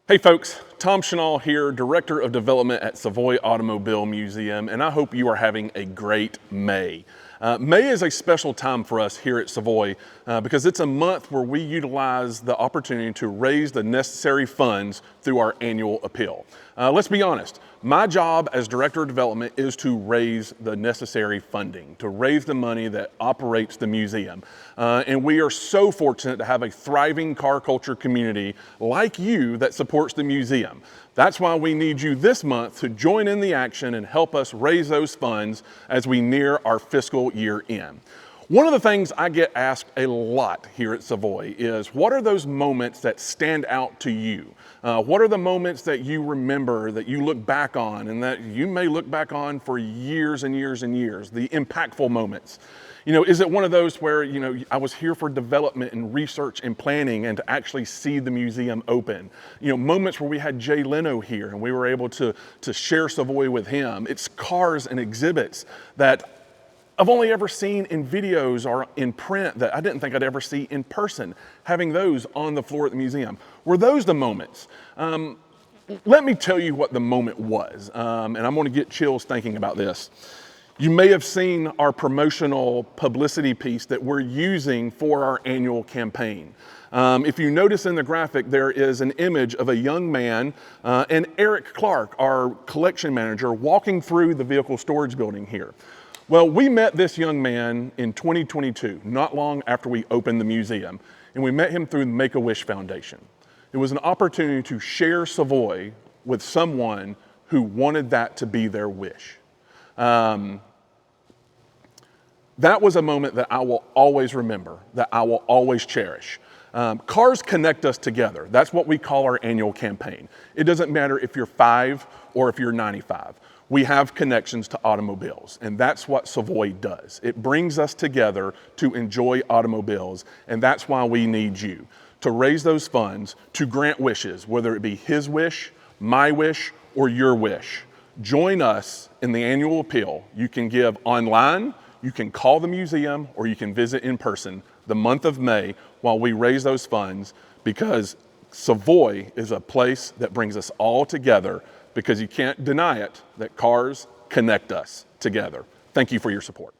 Hey folks, Tom Chenal here, Director of Development at Savoy Automobile Museum, and I hope you are having a great May. May is a special time for us here at Savoy because it's a month where we utilize the opportunity to raise the necessary funds through our annual appeal. Let's be honest, my job as Director of Development is to raise the necessary funding, to raise the money that operates the museum. And we are so fortunate to have a thriving car culture community like you that supports the museum. That's why we need you this month to join in the action and help us raise those funds as we near our fiscal year end. One of the things I get asked a lot here at Savoy is, what are those moments that stand out to you? What are the moments that you remember, that you look back on, and that you may look back on for years and years and years, the impactful moments? You know, is it one of those where, I was here for development and research and planning and to actually see the museum open? Moments where we had Jay Leno here and we were able to share Savoy with him. It's cars and exhibits that I've only ever seen in videos or in print that I didn't think I'd ever see in person. Having those on the floor at the museum. Were those the moments? Let me tell you what the moment was, and I'm gonna get chills thinking about this. You may have seen our promotional publicity piece that we're using for our annual campaign. If you notice in the graphic, there is an image of a young man and Eric Clark, our collection manager, walking through the vehicle storage building here. Well, we met this young man in 2022, not long after we opened the museum, and we met him through the Make-A-Wish Foundation. It was an opportunity to share Savoy with someone who wanted that to be their wish. That was a moment that I will always remember, that I will always cherish. Cars connect us together. That's what we call our annual campaign. It doesn't matter if you're 5 or if you're 95. We have connections to automobiles, and that's what Savoy does. It brings us together to enjoy automobiles, and that's why we need you to raise those funds, to grant wishes, whether it be his wish, my wish, or your wish. Join us in the annual appeal. You can give online, you can call the museum, or you can visit in person the month of May while we raise those funds, because Savoy is a place that brings us all together, because you can't deny it that cars connect us together. Thank you for your support.